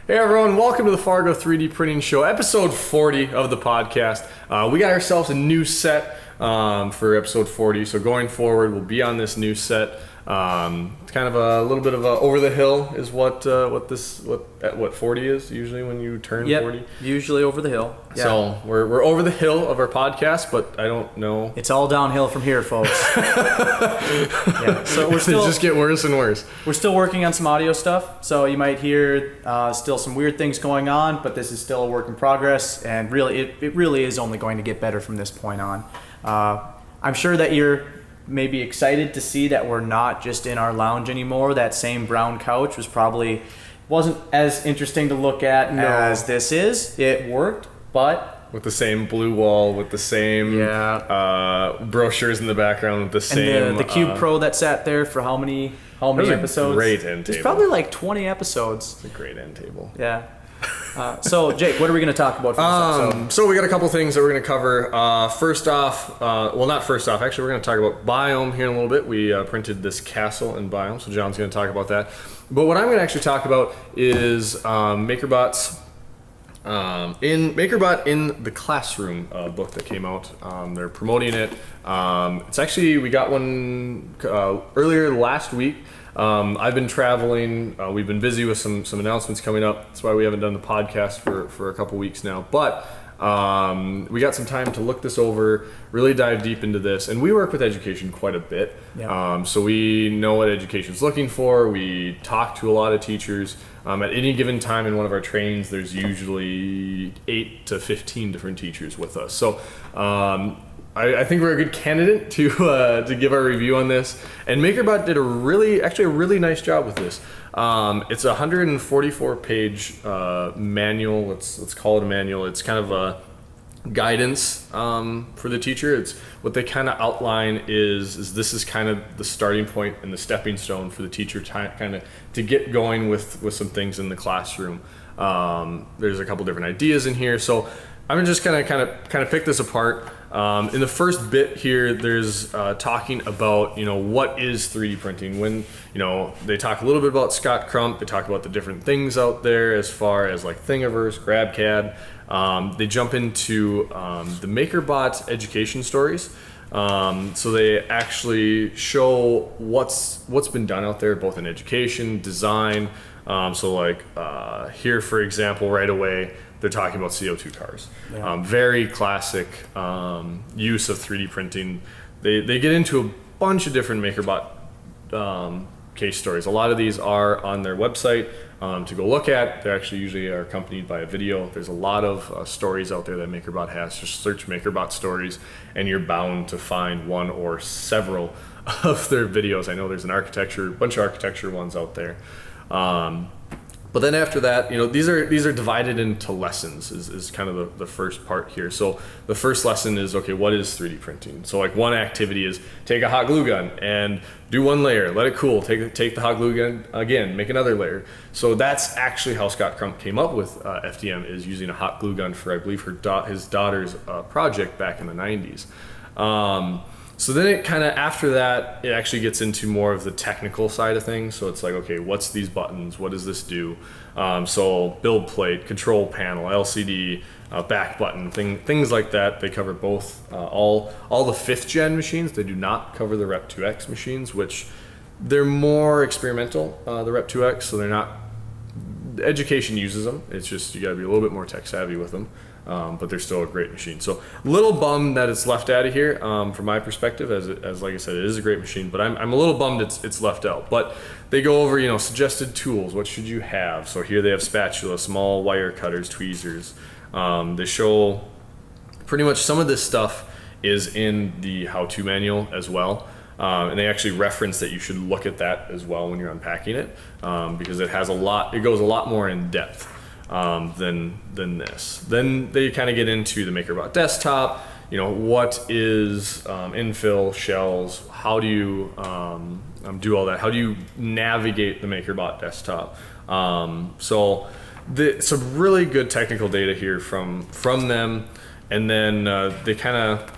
Hey everyone, welcome to the Fargo 3D Printing Show, episode 40 of the podcast. We got ourselves a new set for episode 40, so going forward we'll be on this new set. It's kind of a little bit of a over the hill is what 40 is usually when you turn 40. Usually over the hill. Yeah. So we're over the hill of our podcast, but I don't know. It's all downhill from here, folks. Yeah. So They just get worse and worse. We're still working on some audio stuff, so you might hear still some weird things going on, but this is still a work in progress, and really, it really is only going to get better from this point on. I'm sure that you're maybe excited to see that we're not just in our lounge anymore. That same brown couch wasn't as interesting to look at as this is. It worked, but with the same blue wall, with the same brochures in the background, with the same and the Cube Pro that sat there for how many episodes? Great end table. It's probably like 20 episodes. It's a great end table. Yeah. So Jake, what are we going to talk about for this episode? So we got a couple things that we're going to cover. Not first off, actually we're going to talk about Biome here in a little bit. We printed this castle in Biome, so John's going to talk about that. But what I'm going to actually talk about is MakerBot's in the Classroom book that came out. They're promoting it. It's actually, we got one earlier last week. I've been traveling. We've been busy with some announcements coming up. That's why we haven't done the podcast for a couple weeks now. But we got some time to look this over, really dive deep into this. And we work with education quite a bit. Yeah. So we know what education's looking for. We talk to a lot of teachers. At any given time in one of our trainings, there's usually 8 to 15 different teachers with us. So I think we're a good candidate to give our review on this. And MakerBot did a really nice job with this. It's a 144-page manual. Let's call it a manual. It's kind of a guidance for the teacher. It's what they kind of outline is this is kind of the starting point and the stepping stone for the teacher to get going with some things in the classroom. There's a couple different ideas in here, so I'm just gonna kind of pick this apart. In the first bit here, there's talking about what is 3D printing. When they talk a little bit about Scott Crump, they talk about the different things out there as far as like Thingiverse, GrabCAD. They jump into the MakerBot education stories. So they actually show what's been done out there, both in education, design. So like here, for example, right away, they're talking about CO2 cars. Yeah. Very classic use of 3D printing. They get into a bunch of different MakerBot case stories. A lot of these are on their website to go look at. They actually usually are accompanied by a video. There's a lot of stories out there that MakerBot has. Just search MakerBot stories and you're bound to find one or several of their videos. I know there's a bunch of architecture ones out there. But then after that, these are divided into lessons is kind of the first part here. So the first lesson is, okay, what is 3D printing? So like one activity is take a hot glue gun and do one layer, let it cool, take the hot glue gun again, make another layer. So that's actually how Scott Crump came up with FDM, is using a hot glue gun for, I believe, his daughter's project back in the 90s. So then it kind of, after that, it actually gets into more of the technical side of things. So it's like, okay, what's these buttons? What does this do? So build plate, control panel, LCD, back button, things like that. They cover both, all the 5th gen machines. They do not cover the Rep 2X machines, which they're more experimental, the Rep 2X. So they're not, education uses them. It's just, you gotta be a little bit more tech savvy with them. But they're still a great machine. So a little bummed that it's left out of here from my perspective, as like I said, it is a great machine, but I'm a little bummed it's left out. But they go over, suggested tools. What should you have? So here they have spatula, small wire cutters, tweezers. They show pretty much some of this stuff is in the how-to manual as well. And they actually reference that you should look at that as well when you're unpacking it, because it goes a lot more in depth. Than this. Then they kind of get into the MakerBot desktop. What is infill, shells? How do you do all that? How do you navigate the MakerBot desktop? So some really good technical data here from them, and then they kind of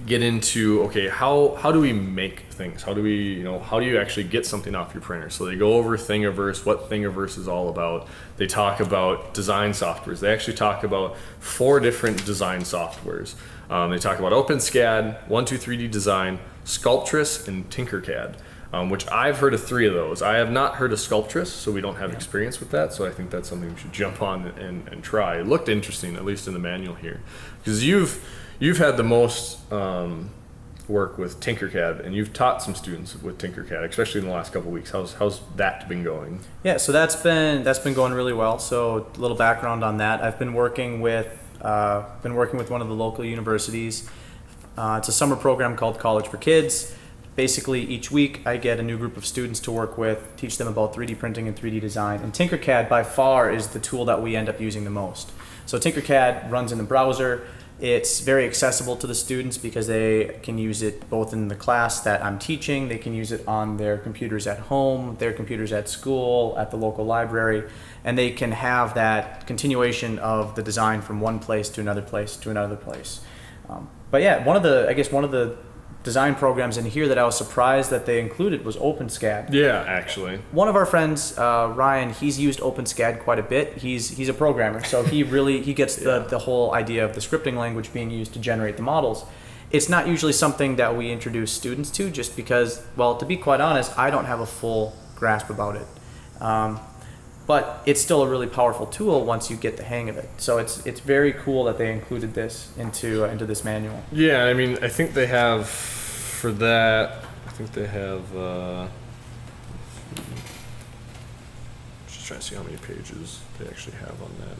get into, okay, how do we make things? How do you actually get something off your printer? So they go over Thingiverse, what Thingiverse is all about. They talk about design softwares. They actually talk about 4 different design softwares. They talk about OpenSCAD, 123D Design, Sculptress, and Tinkercad, which I've heard of 3 of those. I have not heard of Sculptress, so we don't have experience with that. So I think that's something we should jump on and try. It looked interesting, at least in the manual here, because you've had the most work with Tinkercad, and you've taught some students with Tinkercad, especially in the last couple of weeks. How's that been going? Yeah, so that's been going really well. So a little background on that. I've been working with one of the local universities. It's a summer program called College for Kids. Basically, each week I get a new group of students to work with, teach them about 3D printing and 3D design. And Tinkercad by far is the tool that we end up using the most. So Tinkercad runs in the browser. It's very accessible to the students because they can use it both in the class that I'm teaching, they can use it on their computers at home, their computers at school, at the local library, and they can have that continuation of the design from one place to another place to another place. But yeah, one of the design programs in here that I was surprised that they included was OpenSCAD. Yeah, actually. One of our friends, Ryan, he's used OpenSCAD quite a bit. He's a programmer, so he gets the whole idea of the scripting language being used to generate the models. It's not usually something that we introduce students to, just because, well, to be quite honest, I don't have a full grasp about it. But it's still a really powerful tool once you get the hang of it. So it's very cool that they included this into this manual. Yeah, I mean, I think they have for that. I think they have. Just trying to see how many pages they actually have on that.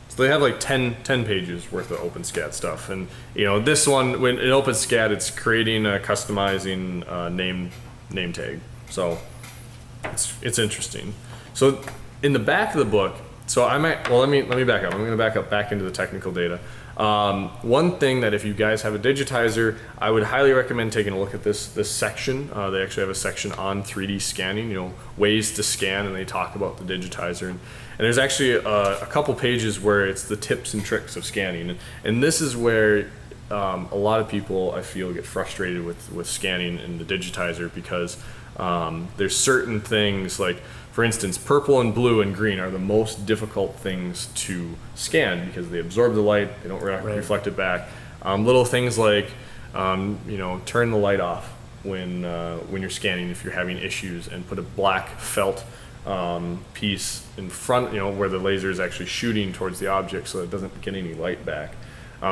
So they have like 10 pages worth of OpenSCAD stuff, and this one, when in OpenSCAD, it's creating a customizing name tag. So. It's interesting. So in the back of the book, let me back up. I'm going to back up back into the technical data. One thing that if you guys have a digitizer, I would highly recommend taking a look at this section. They actually have a section on 3D scanning, ways to scan, and they talk about the digitizer. And there's actually a couple pages where it's the tips and tricks of scanning. And this is where a lot of people, I feel, get frustrated with scanning in the digitizer because there's certain things, like for instance, purple and blue and green are the most difficult things to scan because they absorb the light, they don't reflect it back. Little things like turn the light off when you're scanning if you're having issues, and put a black felt piece in front, where the laser is actually shooting towards the object so that it doesn't get any light back.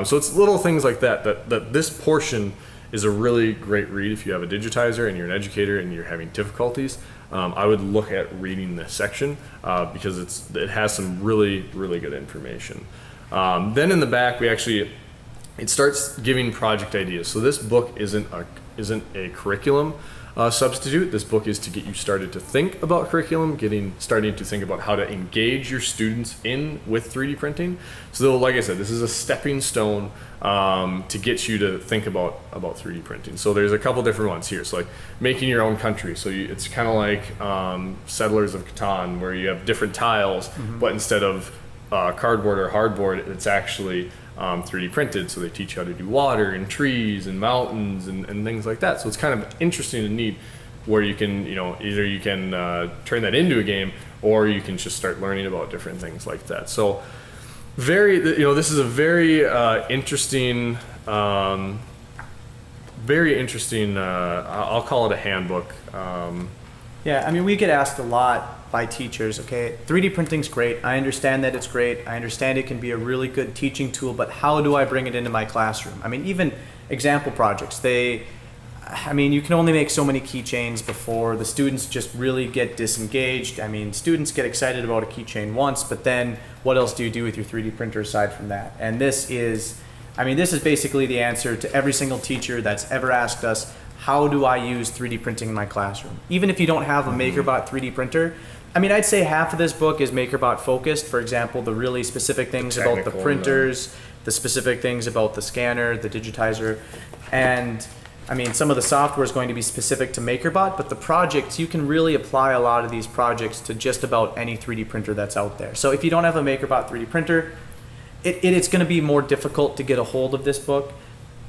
So it's little things like that this portion is a really great read if you have a digitizer and you're an educator and you're having difficulties. I would look at reading this section because it has some really, really good information. Then in the back, it starts giving project ideas. So this book isn't a curriculum substitute. This book is to get you started to think about curriculum, starting to think about how to engage your students with 3D printing. So like I said, this is a stepping stone to get you to think about 3D printing. So there's a couple different ones here. So like making your own country. So it's kind of like Settlers of Catan, where you have different tiles, but instead of cardboard or hardboard, it's actually 3D printed. So they teach you how to do water and trees and mountains and things like that. So it's kind of interesting and neat, where you can, either you can turn that into a game, or you can just start learning about different things like that. So this is a very interesting, I'll call it a handbook. Yeah, I mean, we get asked a lot by teachers, okay, 3D printing's great. I understand that it's great. I understand it can be a really good teaching tool, but how do I bring it into my classroom? I mean, even example projects, you can only make so many keychains before the students just really get disengaged. I mean, students get excited about a keychain once, but then what else do you do with your 3D printer aside from that? And this is basically the answer to every single teacher that's ever asked us, how do I use 3D printing in my classroom? Even if you don't have a MakerBot 3D printer, I'd say half of this book is MakerBot focused. For example, the really specific things about the printers, the specific things about the scanner, the digitizer, and some of the software is going to be specific to MakerBot, but the projects, you can really apply a lot of these projects to just about any 3D printer that's out there. So if you don't have a MakerBot 3D printer, it's going to be more difficult to get a hold of this book.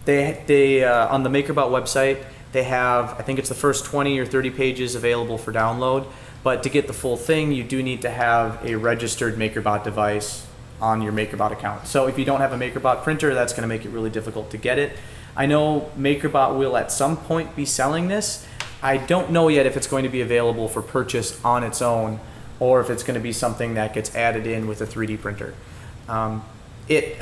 They on the MakerBot website, they have, I think it's the first 20 or 30 pages available for download. But to get the full thing, you do need to have a registered MakerBot device on your MakerBot account. So if you don't have a MakerBot printer, that's going to make it really difficult to get it. I know MakerBot will at some point be selling this. I don't know yet if it's going to be available for purchase on its own, or if it's going to be something that gets added in with a 3D printer. I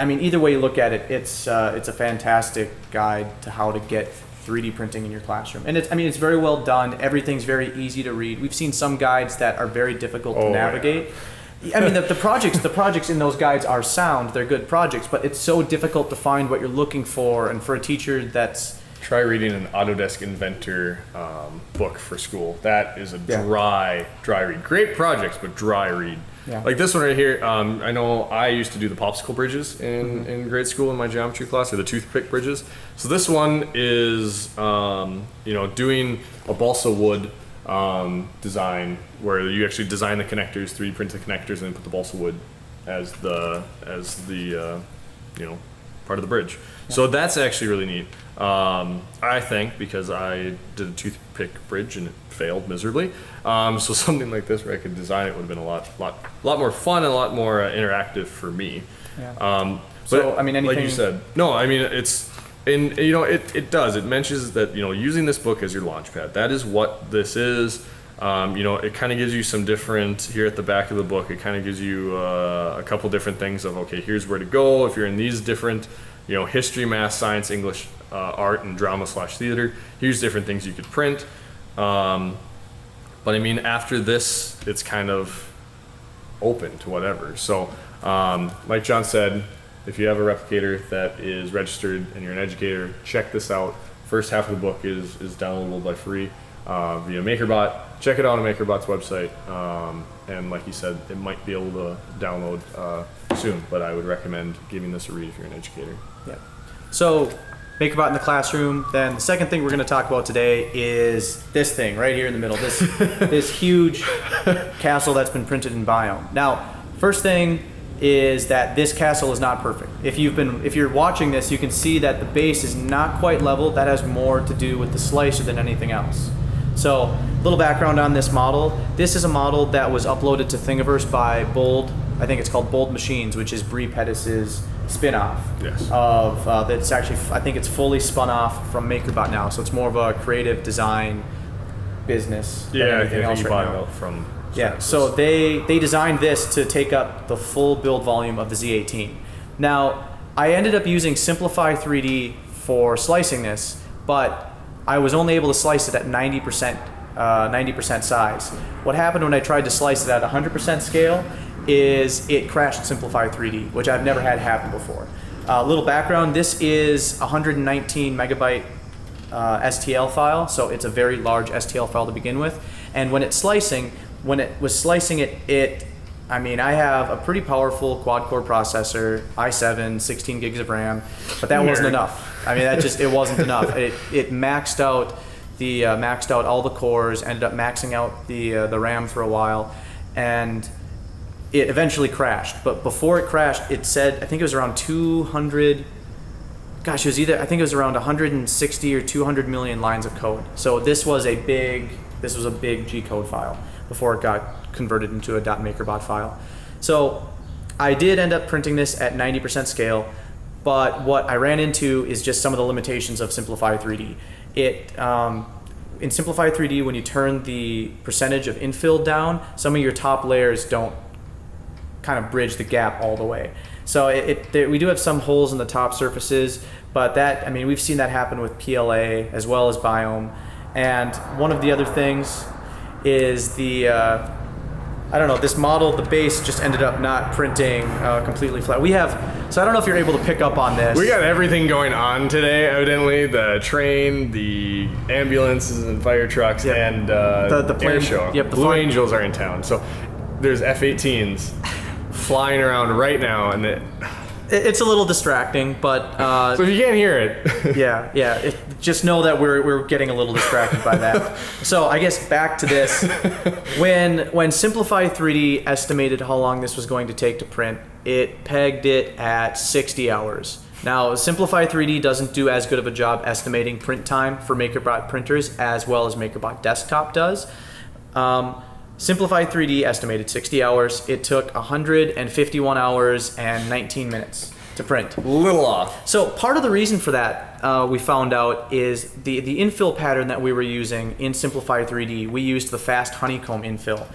mean, either way you look at it, it's a fantastic guide to how to get 3D printing in your classroom. And it's very well done. Everything's very easy to read. We've seen some guides that are very difficult to navigate. Yeah. I mean, the projects in those guides are sound. They're good projects, but it's so difficult to find what you're looking for. And for a teacher that's... Try reading an Autodesk Inventor book for school. That is a dry read. Great projects, but dry read. Yeah. Like this one right here, I know I used to do the popsicle bridges in grade school in my geometry class, or the toothpick bridges. So this one is, doing a balsa wood design where you actually design the connectors, 3D print the connectors, and then put the balsa wood as the part of the bridge. Yeah. So that's actually really neat. I think, because I did a toothpick bridge and it failed miserably. So something like this where I could design it would have been a lot more fun and a lot more interactive for me. Yeah. So I mean, anything... like you said, no, I mean it does. It mentions that using this book as your launch pad. That is what this is. It kind of gives you some different, here at the back of the book, it kind of gives you a couple different things of, okay, here's where to go if you're in these different, history, math, science, English, art, and drama/theater. Here's different things you could print. But I mean, after this, it's kind of open to whatever. So, like John said, if you have a replicator that is registered and you're an educator, check this out. First half of the book is downloadable by free via MakerBot. Check it out on MakerBot's website. And like he said, it might be able to download soon, but I would recommend giving this a read if you're an educator. Yeah. So MakerBot in the classroom. Then the second thing we're going to talk about today is this thing right here in the middle. This huge castle that's been printed in Biome. Now, first thing is that this castle is not perfect. If you're watching this, you can see that the base is not quite level. That has more to do with the slicer than anything else. So, a little background on this model. This is a model that was uploaded to Thingiverse by I think it's called BoldMachines, which is Bre Pettis' spin-off. Yes. That's actually, I think it's fully spun off from MakerBot now, so it's more of a creative design business. Yeah, I think you bought it out from... Yeah, so they designed this to take up the full build volume of the Z18. Now, I ended up using Simplify 3D for slicing this, but I was only able to slice it at 90% size. What happened when I tried to slice it at 100% scale is it crashed Simplify 3D, which I've never had happen before. Little background, this is 119 megabyte STL file, so it's a very large STL file to begin with. And when it was slicing it, I have a pretty powerful quad-core processor, i7, 16 gigs of RAM, but that wasn't enough. It wasn't enough. It maxed out all the cores, ended up maxing out the RAM for a while, and it eventually crashed. But before it crashed, it said, I think it was around 200. Gosh, I think it was around 160 or 200 million lines of code. So this was a big G-code file before it got converted into a .MakerBot file. So I did end up printing this at 90% scale, but what I ran into is just some of the limitations of Simplify 3D. In Simplify 3D, when you turn the percentage of infill down, some of your top layers don't kind of bridge the gap all the way. So we do have some holes in the top surfaces, but we've seen that happen with PLA as well as Biome. And one of the other things is this model, the base just ended up not printing completely flat. So I don't know if you're able to pick up on this. We got everything going on today, evidently. The train, the ambulances and fire trucks, and the air show. Yep, Blue Angels are in town. So there's F-18s flying around right now, and it's a little distracting, but... so if you can't hear it... yeah. Just know that we're getting a little distracted by that. So I guess back to this. When Simplify 3D estimated how long this was going to take to print, it pegged it at 60 hours. Now, Simplify 3D doesn't do as good of a job estimating print time for MakerBot printers as well as MakerBot Desktop does. Simplify 3D estimated 60 hours. It took 151 hours and 19 minutes to print. A little off. So part of the reason for that, we found out, is the infill pattern that we were using in Simplify 3D. We used the fast honeycomb infill.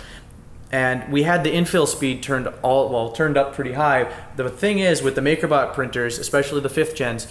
And we had the infill speed turned up pretty high. The thing is, with the MakerBot printers, especially the 5th gens,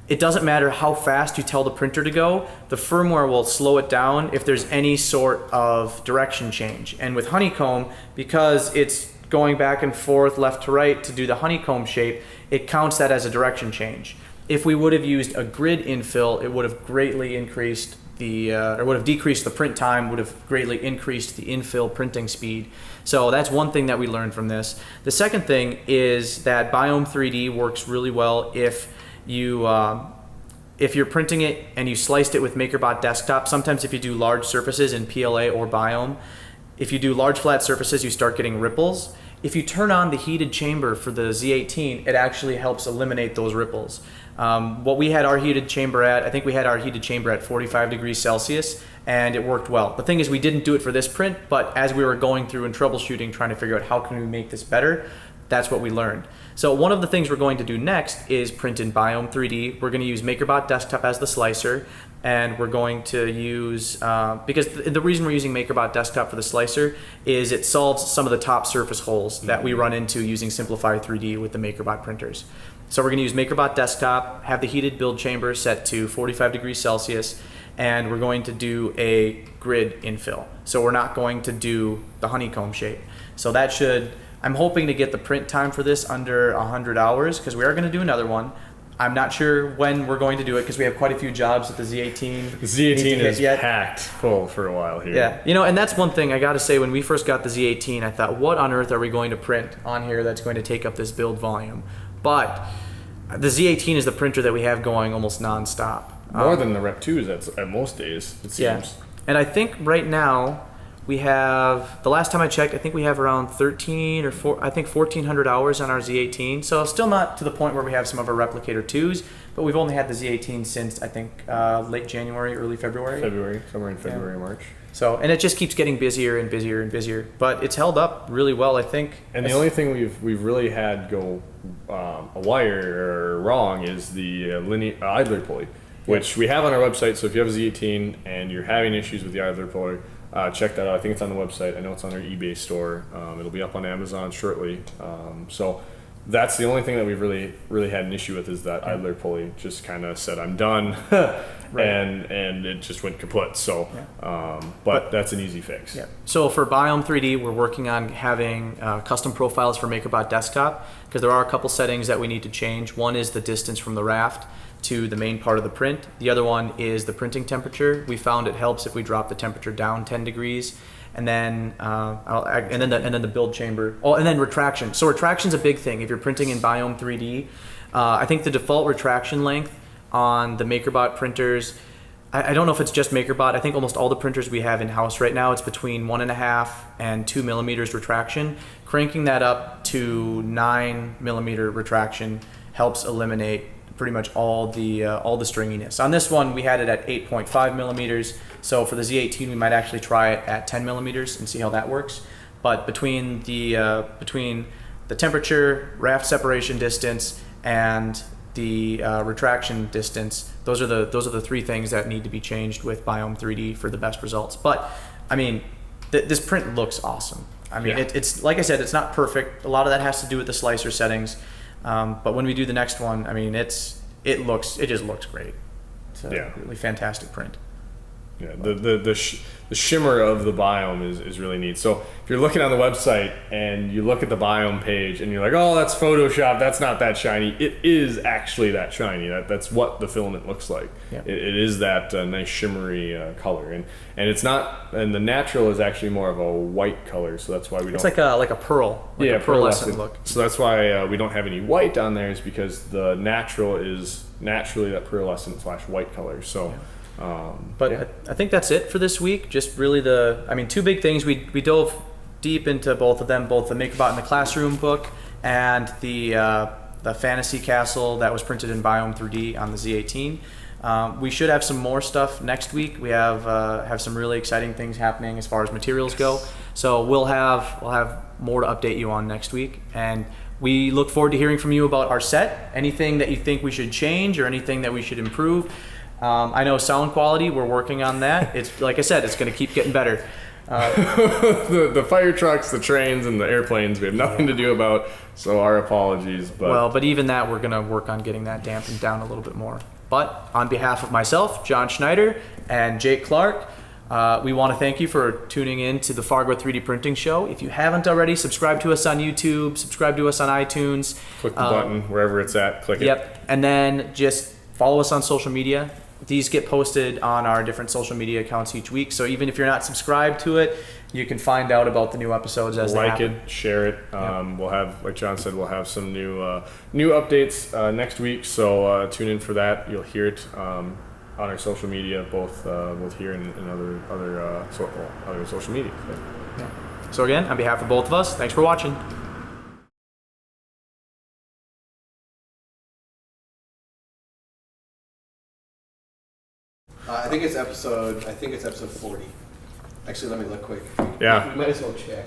it doesn't matter how fast you tell the printer to go, the firmware will slow it down if there's any sort of direction change. And with honeycomb, because it's going back and forth left to right to do the honeycomb shape, it counts that as a direction change. If we would have used a grid infill, it would have greatly increased or would have decreased the print time, would have greatly increased the infill printing speed. So that's one thing that we learned from this. The second thing is that Biome 3D works really well if you're printing it and you sliced it with MakerBot Desktop. Sometimes if you do large surfaces in PLA or Biome, if you do large flat surfaces, you start getting ripples. If you turn on the heated chamber for the Z18, it actually helps eliminate those ripples. What we had our heated chamber at, I think we had our heated chamber at 45 degrees Celsius, and it worked well. The thing is, we didn't do it for this print, but as we were going through and troubleshooting, trying to figure out how can we make this better, that's what we learned. So one of the things we're going to do next is print in Biome 3D. We're going to use MakerBot Desktop as the slicer, and we're going to use, because the reason we're using MakerBot Desktop for the slicer is it solves some of the top surface holes that we run into using Simplify 3D with the MakerBot printers. So we're going to use MakerBot Desktop, have the heated build chamber set to 45 degrees Celsius, and we're going to do a grid infill. So we're not going to do the honeycomb shape. So that should, I'm hoping to get the print time for this under 100 hours, because we are going to do another one. I'm not sure when we're going to do it because we have quite a few jobs at the Z18. The Z18 is packed full for a while here. Yeah, and that's one thing I got to say. When we first got the Z18, I thought, what on earth are we going to print on here that's going to take up this build volume? But the Z18 is the printer that we have going almost nonstop. More than the Rep 2s at most days, it seems. Yeah. And I think right now we have, the last time I checked, I think we have around 1,400 hours on our Z18. So still not to the point where we have some of our Replicator 2s, but we've only had the Z18 since, I think, late January, early February. Somewhere in February, March. So, and it just keeps getting busier and busier and busier, but it's held up really well, I think. And the only thing we've really had go a wire wrong is the linear idler pulley, which we have on our website. So if you have a Z18 and you're having issues with the idler pulley, check that out. I think it's on the website. I know it's on our eBay store. It'll be up on Amazon shortly. So that's the only thing that we've really had an issue with, is that idler pulley just kind of said, I'm done. Right. And it just went kaput. So, but that's an easy fix. Yeah. So for Biome 3D, we're working on having custom profiles for MakerBot Desktop, because there are a couple settings that we need to change. One is the distance from the raft to the main part of the print. The other one is the printing temperature. We found it helps if we drop the temperature down 10 degrees. And then the build chamber. Oh, and then retraction. So retraction's a big thing if you're printing in Biome 3D. I think the default retraction length on the MakerBot printers, I don't know if it's just MakerBot. I think almost all the printers we have in house right now, it's between 1.5 and 2 millimeters retraction. Cranking that up to 9 millimeter retraction helps eliminate pretty much all the stringiness. On this one, we had it at 8.5 millimeters. So for the Z18, we might actually try it at 10 millimeters and see how that works. But between the temperature, raft separation distance, and the retraction distance, those are the three things that need to be changed with Biome 3D for the best results. But I mean, this print looks awesome. I mean, it's like I said, it's not perfect. A lot of that has to do with the slicer settings. But when we do the next one, I mean, it just looks great. It's a really fantastic print. Yeah, the shimmer of the Biome is really neat. So if you're looking on the website and you look at the Biome page and you're like, oh, that's Photoshop, that's not that shiny. It is actually that shiny. That's what the filament looks like. Yeah. It is that nice shimmery color, and it's not. And the natural is actually more of a white color, so that's why we don't. It's like a pearl. Like a pearlescent look. So that's why we don't have any white on there, is because the natural is naturally that pearlescent / white color. So. Yeah. I think that's it for this week. Just really two big things. We dove deep into both of them, both the MakerBot in the Classroom book and the the fantasy castle that was printed in Biome 3D on the Z18. We should have some more stuff next week. We have some really exciting things happening as far as materials go. So we'll have more to update you on next week, and we look forward to hearing from you about our set. Anything that you think we should change or anything that we should improve. I know sound quality, we're working on that. It's like I said, it's going to keep getting better. The fire trucks, the trains, and the airplanes we have nothing to do about, so our apologies. But even that, we're going to work on getting that dampened down a little bit more. But on behalf of myself, John Schneider, and Jake Clark, we want to thank you for tuning in to the Fargo 3D Printing Show. If you haven't already, subscribe to us on YouTube, subscribe to us on iTunes. Click the button wherever it's at, click it. Yep, and then just follow us on social media. These get posted on our different social media accounts each week, so even if you're not subscribed to it, you can find out about the new episodes as they happen. Like it, share it. We'll have, like John said, we'll have some new updates next week, so tune in for that. You'll hear it on our social media, both here and other social media. So again, on behalf of both of us, thanks for watching. I think it's episode 40. Actually, let me look quick. Yeah. We might as well check.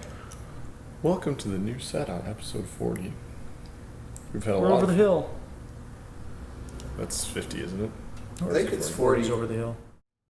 Welcome to the new set on episode 40. We've had a We're lot. over the hill. That's 50, isn't it? I think it's 40. Over the hill.